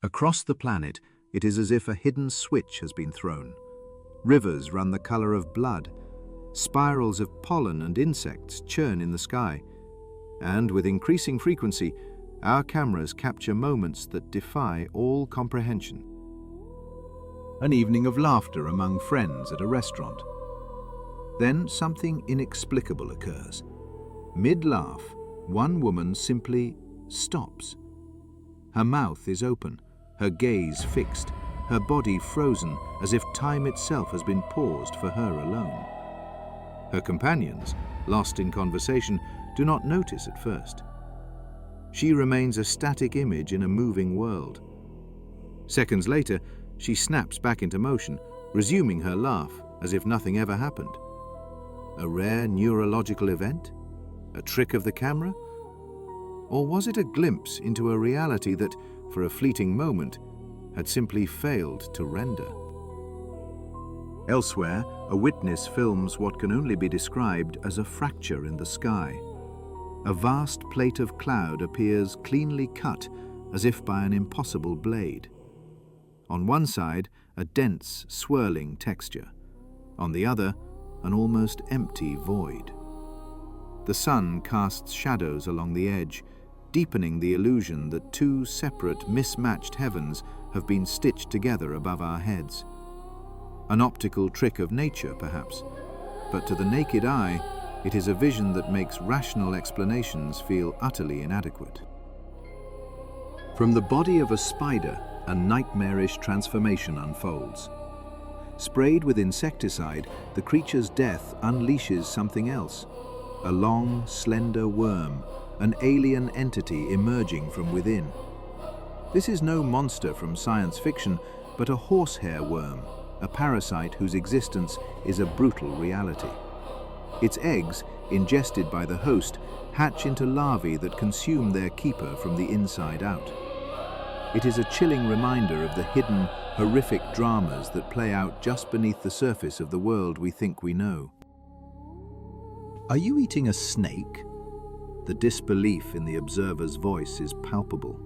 Across the planet, it is as if a hidden switch has been thrown. Rivers run the color of blood. Spirals of pollen and insects churn in the sky. And with increasing frequency, our cameras capture moments that defy all comprehension. An evening of laughter among friends at a restaurant. Then something inexplicable occurs. Mid-laugh, one woman simply stops. Her mouth is open, her gaze fixed, her body frozen as if time itself has been paused for her alone. Her companions, lost in conversation, do not notice at first. She remains a static image in a moving world. Seconds later, she snaps back into motion, resuming her laugh as if nothing ever happened. A rare neurological event? A trick of the camera? Or was it a glimpse into a reality that, for a fleeting moment, had simply failed to render? Elsewhere, a witness films what can only be described as a fracture in the sky. A vast plate of cloud appears cleanly cut, as if by an impossible blade. On one side, a dense, swirling texture. On the other, an almost empty void. The sun casts shadows along the edge, deepening the illusion that two separate, mismatched heavens have been stitched together above our heads. An optical trick of nature, perhaps, but to the naked eye, it is a vision that makes rational explanations feel utterly inadequate. From the body of a spider, a nightmarish transformation unfolds. Sprayed with insecticide, the creature's death unleashes something else. A long, slender worm, an alien entity emerging from within. This is no monster from science fiction, but a horsehair worm, a parasite whose existence is a brutal reality. Its eggs, ingested by the host, hatch into larvae that consume their keeper from the inside out. It is a chilling reminder of the hidden, horrific dramas that play out just beneath the surface of the world we think we know. Are you eating a snake? The disbelief in the observer's voice is palpable.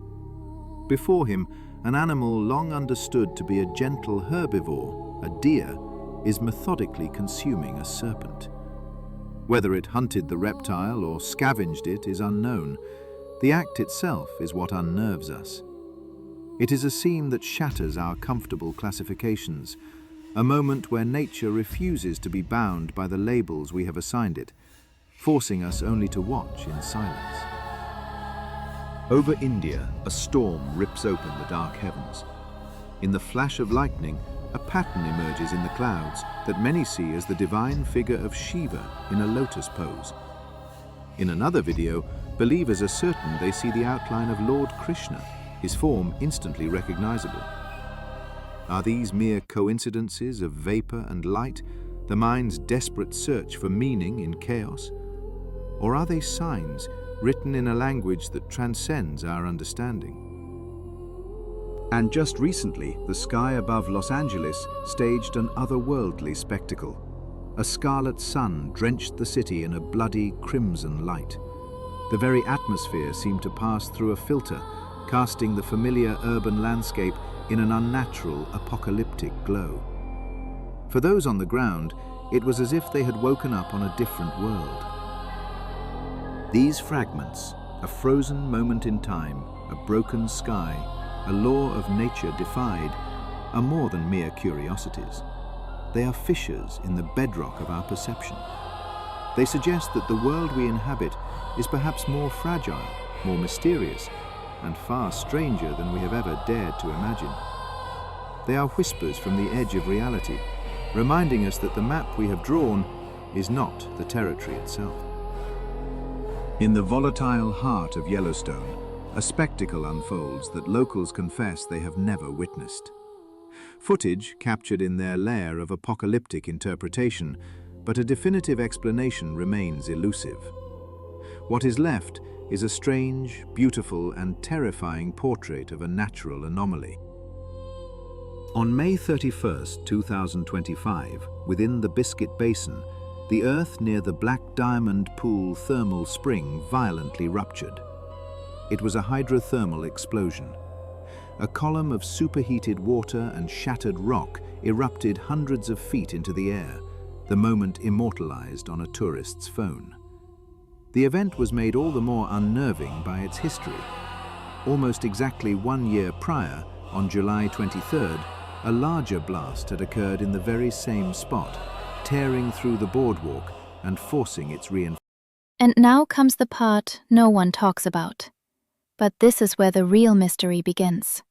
Before him, an animal long understood to be a gentle herbivore, a deer, is methodically consuming a serpent. Whether it hunted the reptile or scavenged it is unknown. The act itself is what unnerves us. It is a scene that shatters our comfortable classifications, a moment where nature refuses to be bound by the labels we have assigned it, forcing us only to watch in silence. Over India, a storm rips open the dark heavens. In the flash of lightning, a pattern emerges in the clouds that many see as the divine figure of Shiva in a lotus pose. In another video, believers are certain they see the outline of Lord Krishna, his form instantly recognizable. Are these mere coincidences of vapor and light, the mind's desperate search for meaning in chaos? Or are they signs written in a language that transcends our understanding? And just recently, the sky above Los Angeles staged an otherworldly spectacle. A scarlet sun drenched the city in a bloody crimson light. The very atmosphere seemed to pass through a filter, casting the familiar urban landscape in an unnatural, apocalyptic glow. For those on the ground, it was as if they had woken up on a different world. These fragments, a frozen moment in time, a broken sky, a law of nature defied, are more than mere curiosities. They are fissures in the bedrock of our perception. They suggest that the world we inhabit is perhaps more fragile, more mysterious, and far stranger than we have ever dared to imagine. They are whispers from the edge of reality, reminding us that the map we have drawn is not the territory itself. In the volatile heart of Yellowstone, a spectacle unfolds that locals confess they have never witnessed. Footage captured in their lair of apocalyptic interpretation, but a definitive explanation remains elusive. What is left is a strange, beautiful, and terrifying portrait of a natural anomaly. On May 31, 2025, within the Biscuit Basin, the earth near the Black Diamond Pool thermal spring violently ruptured. It was a hydrothermal explosion. a column of superheated water and shattered rock erupted hundreds of feet into the air, the moment immortalized on a tourist's phone. The event was made all the more unnerving by its history. Almost exactly 1 year prior, on July 23rd, a larger blast had occurred in the very same spot, tearing through the boardwalk and forcing its reinforcement. And now comes the part no one talks about. But this is where the real mystery begins.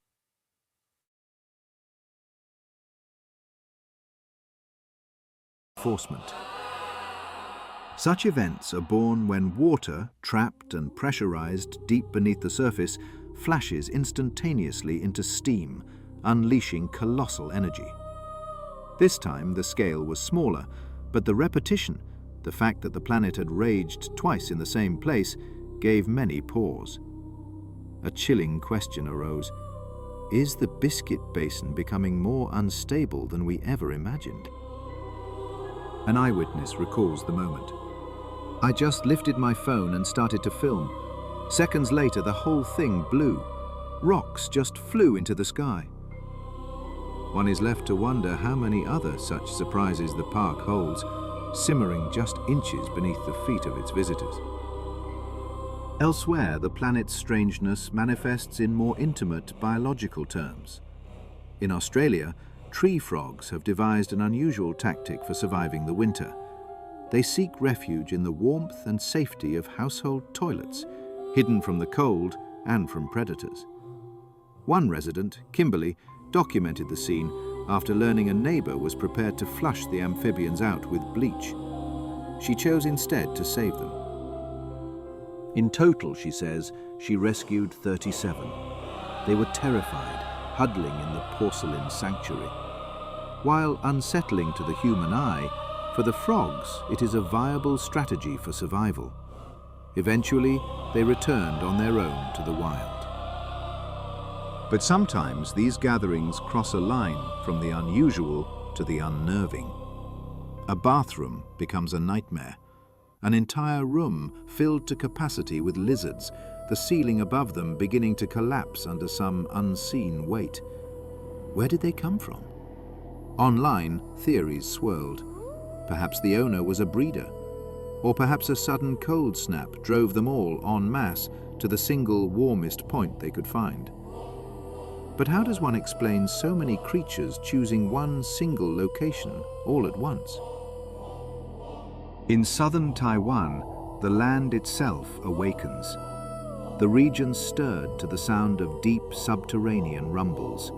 Such events are born when water, trapped and pressurized deep beneath the surface, flashes instantaneously into steam, unleashing colossal energy. This time the scale was smaller, but the repetition, the fact that the planet had raged twice in the same place, gave many pause. A chilling question arose. Is the Biscuit Basin becoming more unstable than we ever imagined? An eyewitness recalls the moment. I just lifted my phone and started to film. Seconds later, the whole thing blew. Rocks just flew into the sky. One is left to wonder how many other such surprises the park holds, simmering just inches beneath the feet of its visitors. Elsewhere, the planet's strangeness manifests in more intimate biological terms. In Australia, tree frogs have devised an unusual tactic for surviving the winter. They seek refuge in the warmth and safety of household toilets, hidden from the cold and from predators. One resident, Kimberly, documented the scene after learning a neighbor was prepared to flush the amphibians out with bleach. She chose instead to save them. In total, she says, she rescued 37. They were terrified, huddling in the porcelain sanctuary. While unsettling to the human eye, for the frogs it is a viable strategy for survival. Eventually, they returned on their own to the wild. But sometimes these gatherings cross a line from the unusual to the unnerving. A bathroom becomes a nightmare. An entire room filled to capacity with lizards, the ceiling above them beginning to collapse under some unseen weight. Where did they come from? Online, theories swirled. Perhaps the owner was a breeder, or perhaps a sudden cold snap drove them all en masse to the single warmest point they could find. But how does one explain so many creatures choosing one single location all at once? In southern Taiwan, the land itself awakens. The region stirred to the sound of deep subterranean rumbles.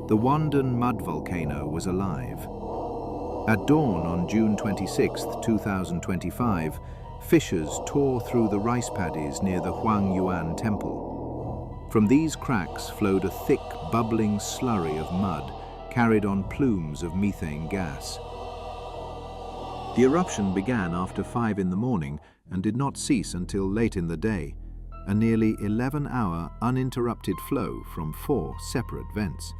The Wandon mud volcano was alive. At dawn on June 26, 2025, fissures tore through the rice paddies near the Huangyuan temple. From these cracks flowed a thick, bubbling slurry of mud carried on plumes of methane gas. The eruption began after 5 in the morning and did not cease until late in the day, a nearly 11-hour uninterrupted flow from 4 separate vents.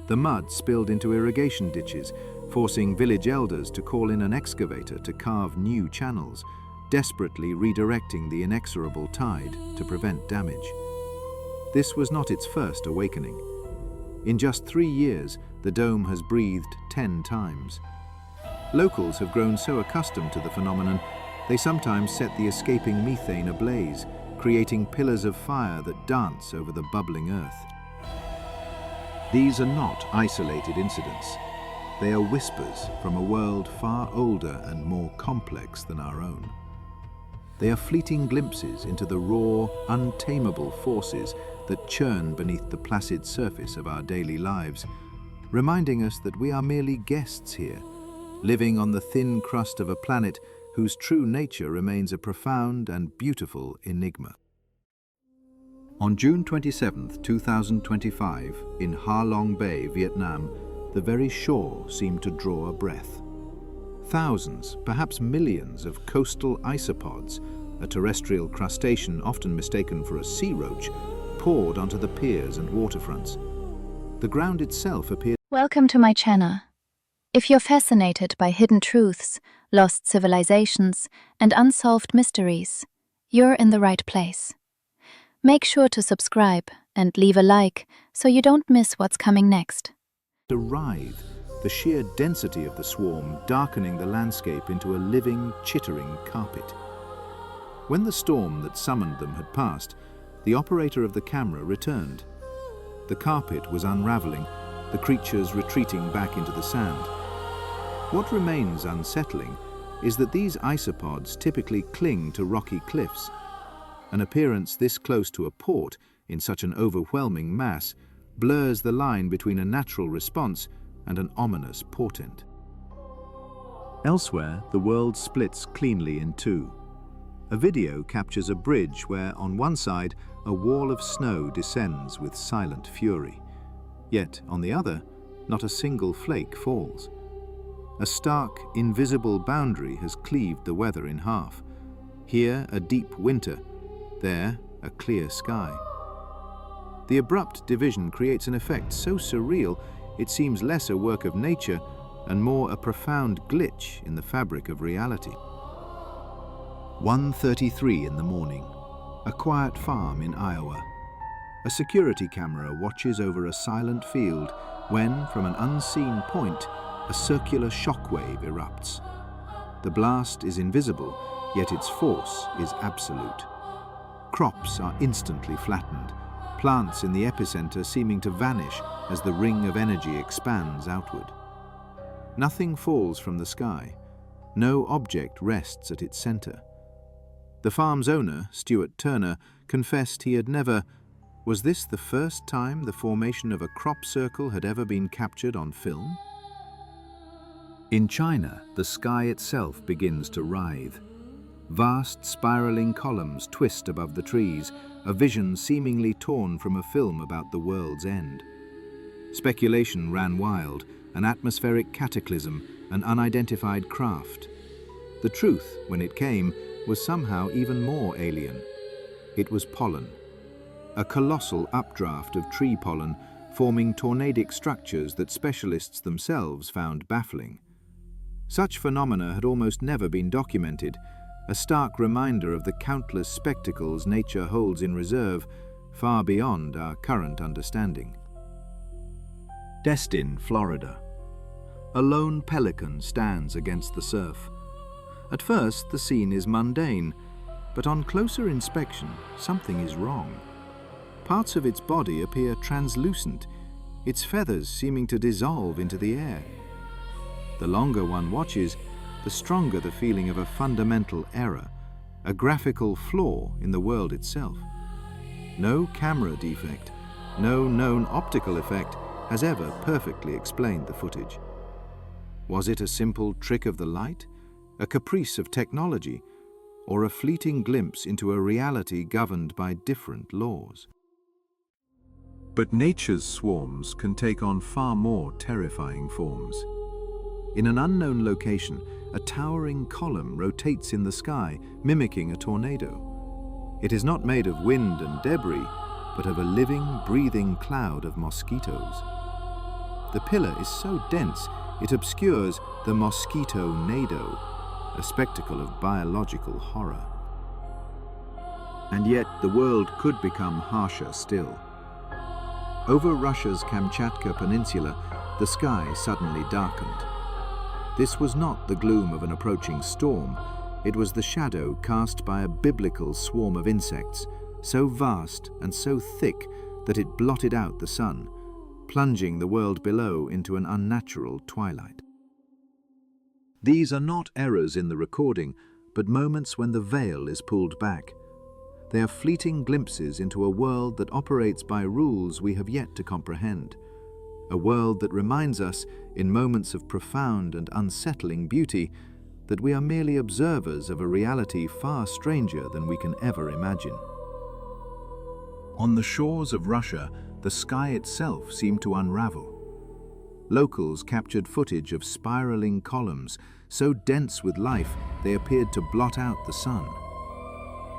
The mud spilled into irrigation ditches, forcing village elders to call in an excavator to carve new channels, desperately redirecting the inexorable tide to prevent damage. This was not its first awakening. In just 3 years, the dome has breathed 10 times. Locals have grown so accustomed to the phenomenon, they sometimes set the escaping methane ablaze, creating pillars of fire that dance over the bubbling earth. These are not isolated incidents. They are whispers from a world far older and more complex than our own. They are fleeting glimpses into the raw, untamable forces that churn beneath the placid surface of our daily lives, reminding us that we are merely guests here, living on the thin crust of a planet whose true nature remains a profound and beautiful enigma. On June 27, 2025, in Ha Long Bay, Vietnam, the very shore seemed to draw a breath. Thousands, perhaps millions of coastal isopods, a terrestrial crustacean often mistaken for a sea roach, poured onto the piers and waterfronts. The ground itself appeared... Welcome to my channel. If you're fascinated by hidden truths, lost civilizations, and unsolved mysteries, you're in the right place. Make sure to subscribe and leave a like so you don't miss what's coming next. To writhe, the sheer density of the swarm darkening the landscape into a living, chittering carpet. When the storm that summoned them had passed, the operator of the camera returned. The carpet was unraveling, the creatures retreating back into the sand. What remains unsettling is that these isopods typically cling to rocky cliffs. An appearance this close to a port in such an overwhelming mass blurs the line between a natural response and an ominous portent. Elsewhere, the world splits cleanly in two. A video captures a bridge where, on one side, a wall of snow descends with silent fury. Yet, on the other, not a single flake falls. A stark, invisible boundary has cleaved the weather in half. Here, a deep winter. There, a clear sky. The abrupt division creates an effect so surreal it seems less a work of nature and more a profound glitch in the fabric of reality. 1:33 in the morning. A quiet farm in Iowa. A security camera watches over a silent field when, from an unseen point, a circular shockwave erupts. The blast is invisible, yet its force is absolute. Crops are instantly flattened, plants in the epicenter seeming to vanish as the ring of energy expands outward. Nothing falls from the sky. No object rests at its center. The farm's owner, Stuart Turner, confessed he had never... Was this the first time the formation of a crop circle had ever been captured on film? In China, the sky itself begins to writhe. Vast spiraling columns twist above the trees, a vision seemingly torn from a film about the world's end. Speculation ran wild, an atmospheric cataclysm, an unidentified craft. The truth, when it came, was somehow even more alien. It was pollen. A colossal updraft of tree pollen forming tornadic structures that specialists themselves found baffling. Such phenomena had almost never been documented, a stark reminder of the countless spectacles nature holds in reserve, far beyond our current understanding. Destin, Florida. A lone pelican stands against the surf. At first, the scene is mundane, but on closer inspection, something is wrong. Parts of its body appear translucent, its feathers seeming to dissolve into the air. The longer one watches, the stronger the feeling of a fundamental error, a graphical flaw in the world itself. No camera defect, no known optical effect has ever perfectly explained the footage. Was it a simple trick of the light, a caprice of technology, or a fleeting glimpse into a reality governed by different laws? But nature's swarms can take on far more terrifying forms. In an unknown location, a towering column rotates in the sky, mimicking a tornado. It is not made of wind and debris, but of a living, breathing cloud of mosquitoes. The pillar is so dense, it obscures the mosquito-nado, a spectacle of biological horror. And yet, the world could become harsher still. Over Russia's Kamchatka Peninsula, the sky suddenly darkened. This was not the gloom of an approaching storm. It was the shadow cast by a biblical swarm of insects, so vast and so thick that it blotted out the sun, plunging the world below into an unnatural twilight. These are not errors in the recording, but moments when the veil is pulled back. They are fleeting glimpses into a world that operates by rules we have yet to comprehend. A world that reminds us, in moments of profound and unsettling beauty, that we are merely observers of a reality far stranger than we can ever imagine. On the shores of Russia, the sky itself seemed to unravel. Locals captured footage of spiraling columns, so dense with life they appeared to blot out the sun.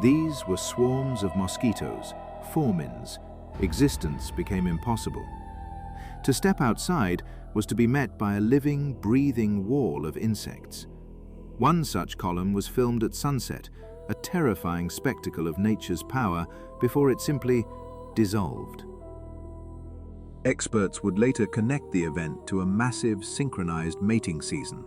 These were swarms of mosquitoes, formins. Existence became impossible. To step outside was to be met by a living, breathing wall of insects. One such column was filmed at sunset, a terrifying spectacle of nature's power before it simply dissolved. Experts would later connect the event to a massive synchronized mating season.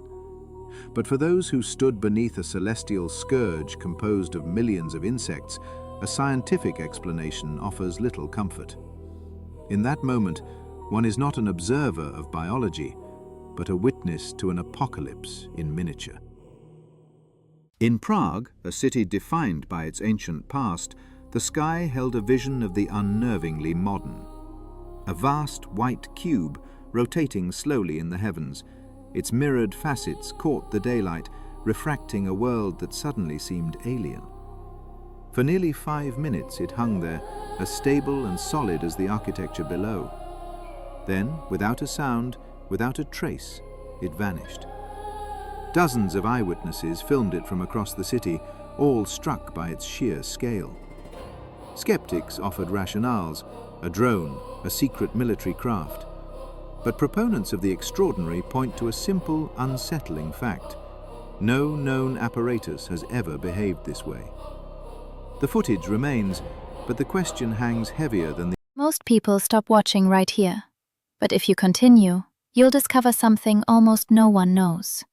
But for those who stood beneath a celestial scourge composed of millions of insects, a scientific explanation offers little comfort. In that moment, one is not an observer of biology, but a witness to an apocalypse in miniature. In Prague, a city defined by its ancient past, the sky held a vision of the unnervingly modern. A vast white cube rotating slowly in the heavens, its mirrored facets caught the daylight, refracting a world that suddenly seemed alien. For nearly 5 minutes it hung there, as stable and solid as the architecture below. Then, without a sound, without a trace, it vanished. Dozens of eyewitnesses filmed it from across the city, all struck by its sheer scale. Skeptics offered rationales, a drone, a secret military craft. But proponents of the extraordinary point to a simple, unsettling fact. No known apparatus has ever behaved this way. The footage remains, but the question hangs heavier than the... Most people stop watching right here. But if you continue, you'll discover something almost no one knows.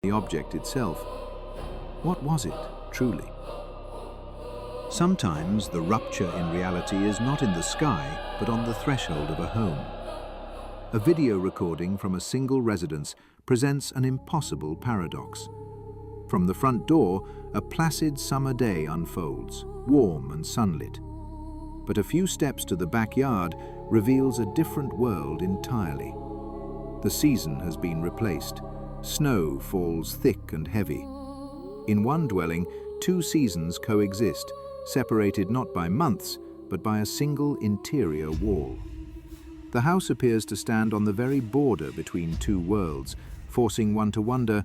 The object itself. What was it, truly? Sometimes the rupture in reality is not in the sky, but on the threshold of a home. A video recording from a single residence presents an impossible paradox. From the front door, a placid summer day unfolds, warm and sunlit. But a few steps to the backyard reveals a different world entirely. The season has been replaced. Snow falls thick and heavy. In one dwelling, 2 seasons coexist, separated not by months, but by a single interior wall. The house appears to stand on the very border between 2 worlds, forcing one to wonder,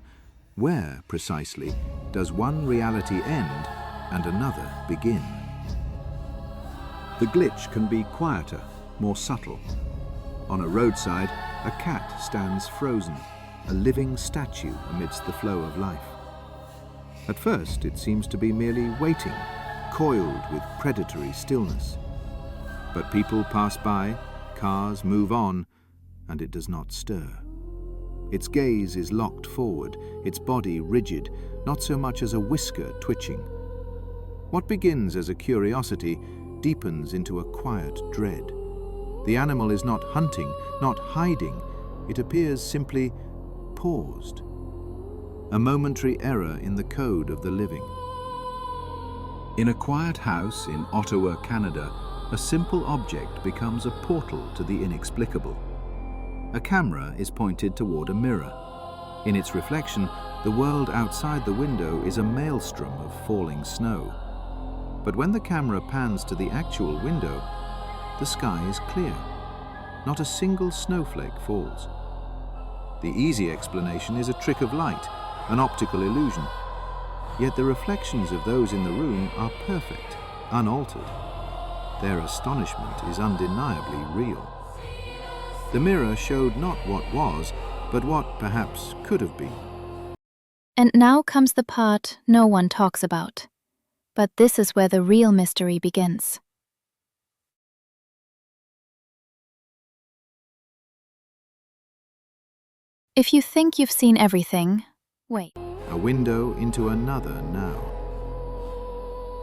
where, precisely, does one reality end and another begin? The glitch can be quieter, more subtle. On a roadside, a cat stands frozen, a living statue amidst the flow of life. At first, it seems to be merely waiting, coiled with predatory stillness. But people pass by, cars move on, and it does not stir. Its gaze is locked forward, its body rigid, not so much as a whisker twitching. What begins as a curiosity deepens into a quiet dread. The animal is not hunting, not hiding. It appears simply paused. A momentary error in the code of the living. In a quiet house in Ottawa, Canada, a simple object becomes a portal to the inexplicable. A camera is pointed toward a mirror. In its reflection, the world outside the window is a maelstrom of falling snow. But when the camera pans to the actual window, the sky is clear. Not a single snowflake falls. The easy explanation is a trick of light, an optical illusion. Yet the reflections of those in the room are perfect, unaltered. Their astonishment is undeniably real. The mirror showed not what was, but what perhaps could have been. And now comes the part no one talks about. But this is where the real mystery begins. If you think you've seen everything, wait. A window into another now.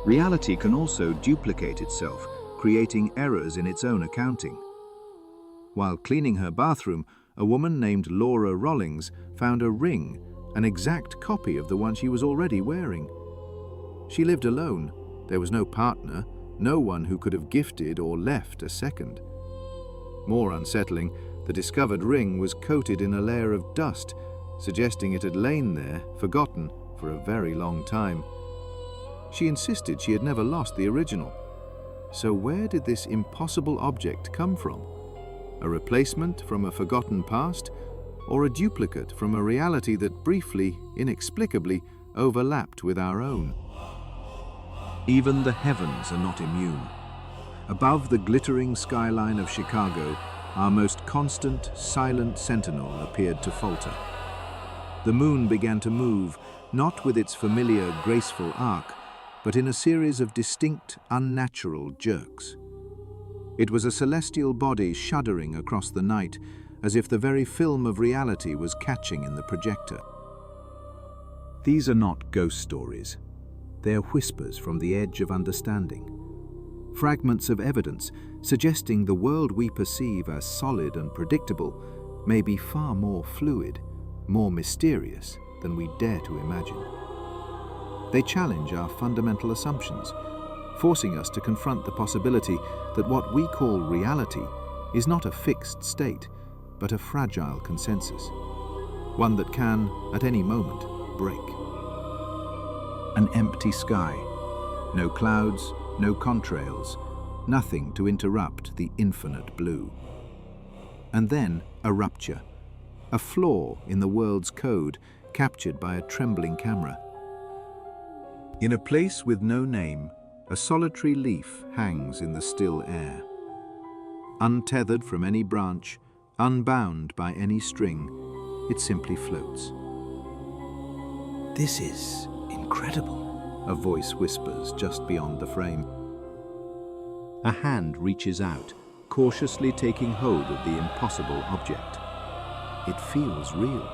Reality can also duplicate itself, creating errors in its own accounting. While cleaning her bathroom, a woman named Laura Rollings found a ring, an exact copy of the one she was already wearing. She lived alone. There was no partner, no one who could have gifted or left a second. More unsettling, the discovered ring was coated in a layer of dust, suggesting it had lain there, forgotten, for a very long time. She insisted she had never lost the original. So where did this impossible object come from? A replacement from a forgotten past, or a duplicate from a reality that briefly, inexplicably, overlapped with our own? Even the heavens are not immune. Above the glittering skyline of Chicago, our most constant, silent sentinel appeared to falter. The moon began to move, not with its familiar, graceful arc, but in a series of distinct, unnatural jerks. It was a celestial body shuddering across the night, as if the very film of reality was catching in the projector. These are not ghost stories. They are whispers from the edge of understanding. Fragments of evidence suggesting the world we perceive as solid and predictable may be far more fluid, more mysterious than we dare to imagine. They challenge our fundamental assumptions, forcing us to confront the possibility that what we call reality is not a fixed state, but a fragile consensus, one that can, at any moment, break. An empty sky, no clouds, no contrails, nothing to interrupt the infinite blue. And then a rupture, a flaw in the world's code captured by a trembling camera. In a place with no name, a solitary leaf hangs in the still air. Untethered from any branch, unbound by any string, it simply floats. "This is incredible," a voice whispers just beyond the frame. A hand reaches out, cautiously taking hold of the impossible object. It feels real.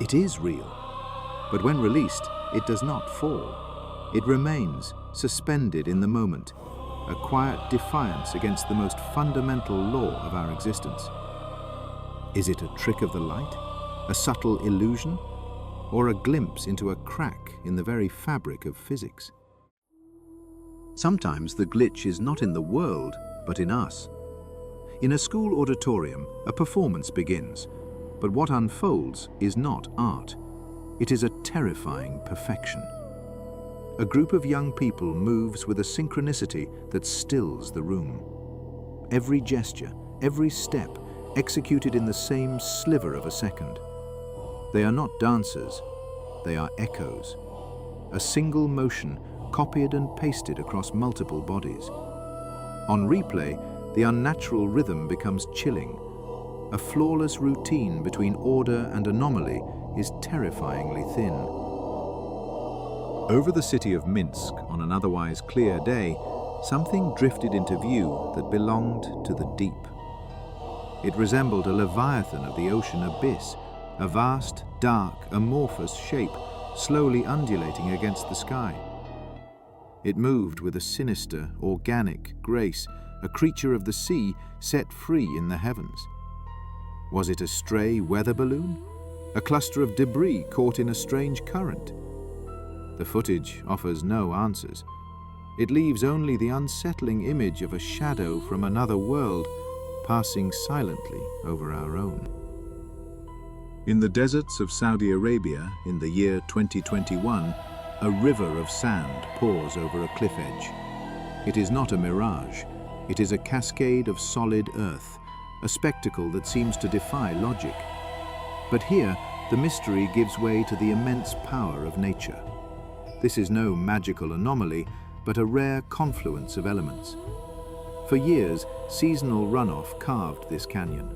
It is real. But when released, it does not fall. It remains suspended in the moment, a quiet defiance against the most fundamental law of our existence. Is it a trick of the light, a subtle illusion, or a glimpse into a crack in the very fabric of physics? Sometimes the glitch is not in the world, but in us. In a school auditorium, a performance begins, but what unfolds is not art. It is a terrifying perfection. A group of young people moves with a synchronicity that stills the room. Every gesture, every step, executed in the same sliver of a second. They are not dancers, they are echoes. A single motion copied and pasted across multiple bodies. On replay, the unnatural rhythm becomes chilling. A flawless routine between order and anomaly is terrifyingly thin. Over the city of Minsk, on an otherwise clear day, something drifted into view that belonged to the deep. It resembled a leviathan of the ocean abyss, a vast, dark, amorphous shape slowly undulating against the sky. It moved with a sinister, organic grace, a creature of the sea set free in the heavens. Was it a stray weather balloon? A cluster of debris caught in a strange current? The footage offers no answers. It leaves only the unsettling image of a shadow from another world passing silently over our own. In the deserts of Saudi Arabia in the year 2021, a river of sand pours over a cliff edge. It is not a mirage. It is a cascade of solid earth, a spectacle that seems to defy logic. But here, the mystery gives way to the immense power of nature. This is no magical anomaly, but a rare confluence of elements. For years, seasonal runoff carved this canyon.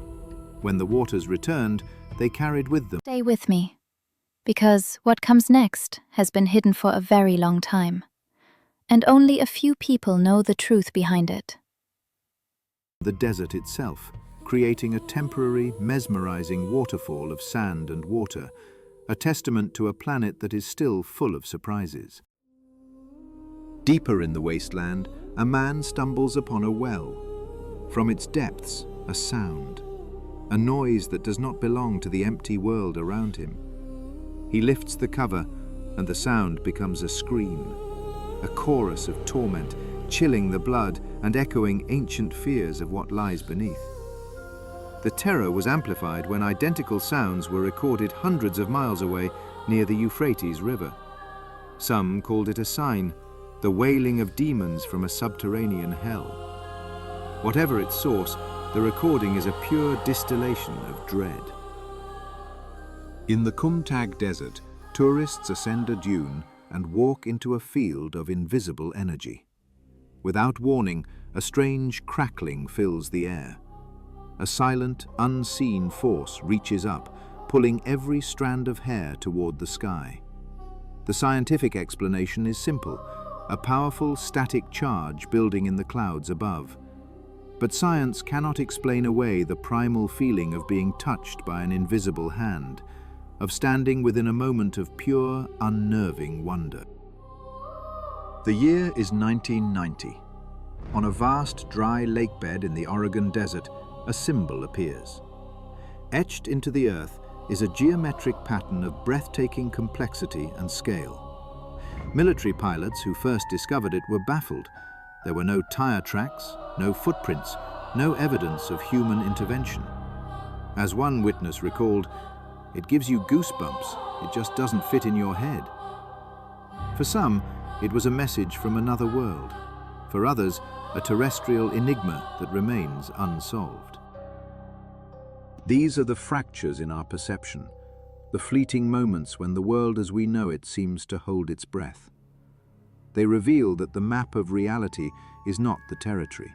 When the waters returned, they carried with them. Stay with me, because what comes next has been hidden for a very long time, and only a few people know the truth behind it. The desert itself, creating a temporary, mesmerizing waterfall of sand and water, a testament to a planet that is still full of surprises. Deeper in the wasteland, a man stumbles upon a well. From its depths, a sound, a noise that does not belong to the empty world around him. He lifts the cover, and the sound becomes a scream, a chorus of torment, chilling the blood and echoing ancient fears of what lies beneath. The terror was amplified when identical sounds were recorded hundreds of miles away near the Euphrates River. Some called it a sign, the wailing of demons from a subterranean hell. Whatever its source, the recording is a pure distillation of dread. In the Kumtag Desert, tourists ascend a dune and walk into a field of invisible energy. Without warning, a strange crackling fills the air. A silent, unseen force reaches up, pulling every strand of hair toward the sky. The scientific explanation is simple, a powerful static charge building in the clouds above. But science cannot explain away the primal feeling of being touched by an invisible hand, of standing within a moment of pure, unnerving wonder. The year is 1990. On a vast, dry lakebed in the Oregon desert, a symbol appears. Etched into the earth is a geometric pattern of breathtaking complexity and scale. Military pilots who first discovered it were baffled. There were no tire tracks, no footprints, no evidence of human intervention. As one witness recalled, "It gives you goosebumps, it just doesn't fit in your head." For some, it was a message from another world. For others, a terrestrial enigma that remains unsolved. These are the fractures in our perception, the fleeting moments when the world as we know it seems to hold its breath. They reveal that the map of reality is not the territory,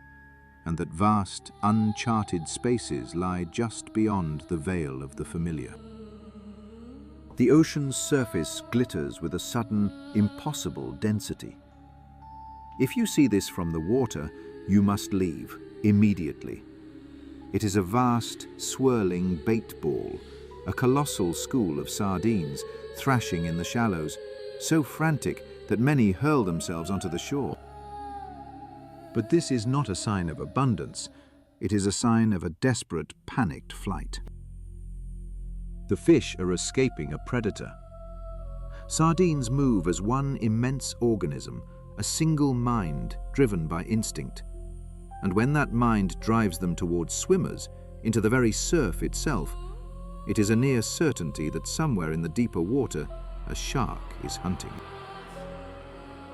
and that vast, uncharted spaces lie just beyond the veil of the familiar. The ocean's surface glitters with a sudden, impossible density. If you see this from the water, you must leave immediately. It is a vast, swirling bait ball, a colossal school of sardines thrashing in the shallows, so frantic that many hurl themselves onto the shore. But this is not a sign of abundance. It is a sign of a desperate, panicked flight. The fish are escaping a predator. Sardines move as one immense organism, a single mind driven by instinct. And when that mind drives them towards swimmers, into the very surf itself, it is a near certainty that somewhere in the deeper water, a shark is hunting.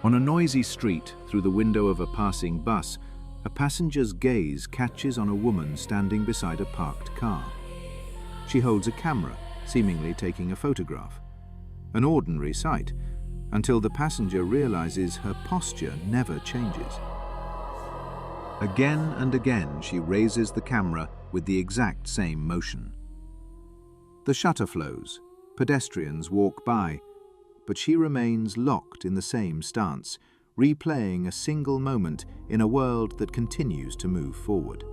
On a noisy street, through the window of a passing bus, a passenger's gaze catches on a woman standing beside a parked car. She holds a camera, seemingly taking a photograph. An ordinary sight, until the passenger realizes her posture never changes. Again and again she raises the camera with the exact same motion. The shutter flows, pedestrians walk by, but she remains locked in the same stance, replaying a single moment in a world that continues to move forward.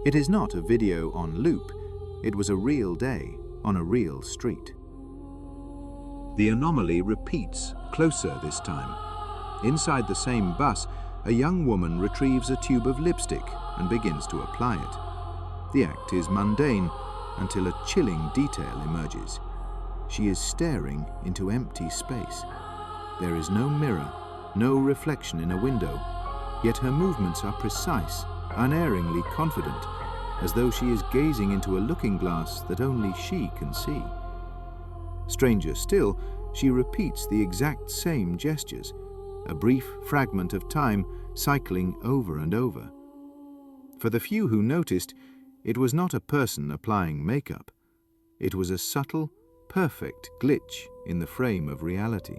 It is not a video on loop, it was a real day on a real street. The anomaly repeats, closer this time. Inside the same bus, a young woman retrieves a tube of lipstick and begins to apply it. The act is mundane until a chilling detail emerges. She is staring into empty space. There is no mirror, no reflection in a window, yet her movements are precise, unerringly confident, as though she is gazing into a looking glass that only she can see. Stranger still, she repeats the exact same gestures, a brief fragment of time cycling over and over. For the few who noticed, it was not a person applying makeup. It was a subtle, perfect glitch in the frame of reality.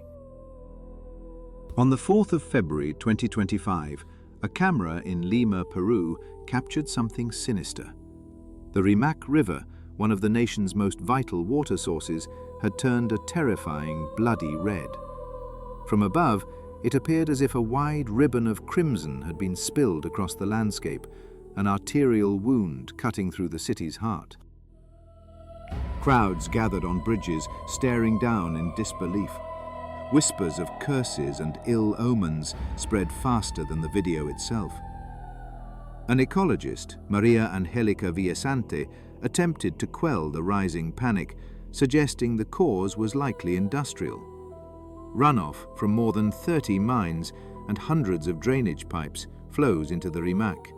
On the 4th of February 2025, a camera in Lima, Peru, captured something sinister. The Rimac River, one of the nation's most vital water sources, had turned a terrifying, bloody red. From above, it appeared as if a wide ribbon of crimson had been spilled across the landscape, an arterial wound cutting through the city's heart. Crowds gathered on bridges, staring down in disbelief. Whispers of curses and ill omens spread faster than the video itself. An ecologist, Maria Angelica Villasante, attempted to quell the rising panic, suggesting the cause was likely industrial. Runoff from more than 30 mines and hundreds of drainage pipes flows into the Rimac.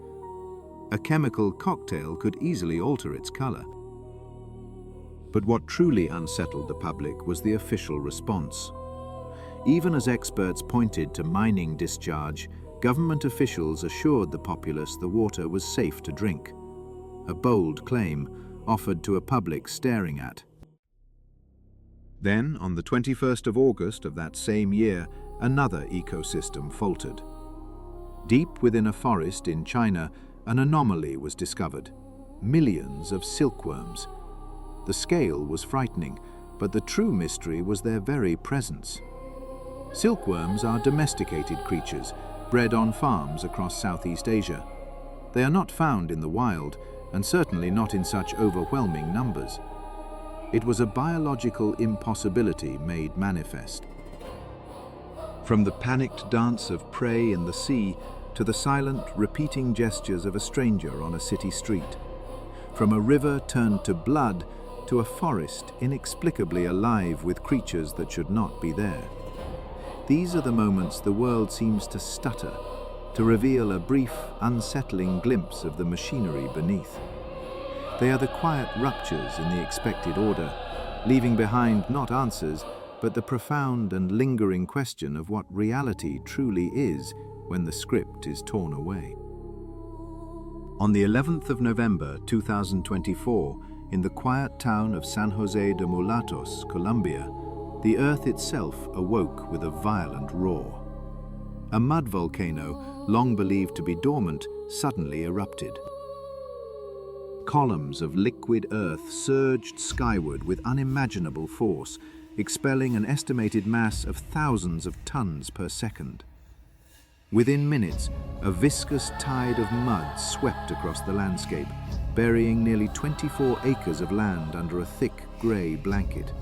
A chemical cocktail could easily alter its color. But what truly unsettled the public was the official response. Even as experts pointed to mining discharge, government officials assured the populace the water was safe to drink. A bold claim offered to a public staring at. Then, on the 21st of August of that same year, another ecosystem faltered. Deep within a forest in China, an anomaly was discovered. Millions of silkworms. The scale was frightening, but the true mystery was their very presence. Silkworms are domesticated creatures, bred on farms across Southeast Asia. They are not found in the wild, and certainly not in such overwhelming numbers. It was a biological impossibility made manifest. From the panicked dance of prey in the sea to the silent, repeating gestures of a stranger on a city street. From a river turned to blood to a forest inexplicably alive with creatures that should not be there. These are the moments the world seems to stutter, to reveal a brief, unsettling glimpse of the machinery beneath. They are the quiet ruptures in the expected order, leaving behind not answers, but the profound and lingering question of what reality truly is when the script is torn away. On the 11th of November 2024, in the quiet town of San Jose de Mulatos, Colombia, the earth itself awoke with a violent roar. A mud volcano, long believed to be dormant, suddenly erupted. Columns of liquid earth surged skyward with unimaginable force, expelling an estimated mass of thousands of tons per second. Within minutes, a viscous tide of mud swept across the landscape, burying nearly 24 acres of land under a thick grey blanket.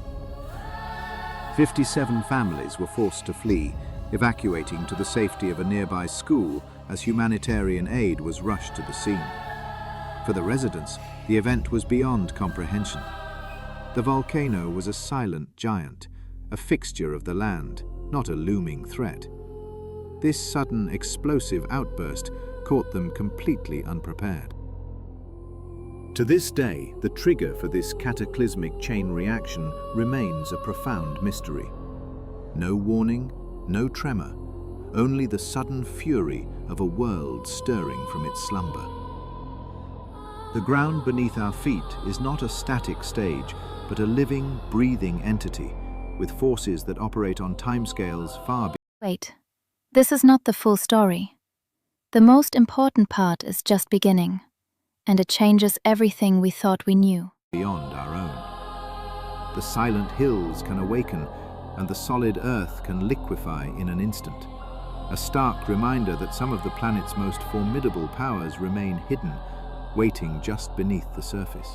57 families were forced to flee, evacuating to the safety of a nearby school as humanitarian aid was rushed to the scene. For the residents, the event was beyond comprehension. The volcano was a silent giant, a fixture of the land, not a looming threat. This sudden explosive outburst caught them completely unprepared. To this day, the trigger for this cataclysmic chain reaction remains a profound mystery. No warning, no tremor, only the sudden fury of a world stirring from its slumber. The ground beneath our feet is not a static stage, but a living, breathing entity, with forces that operate on timescales far beyond. Wait, this is not the full story. The most important part is just beginning, and it changes everything we thought we knew. Beyond our own. The silent hills can awaken, and the solid earth can liquefy in an instant. A stark reminder that some of the planet's most formidable powers remain hidden, waiting just beneath the surface.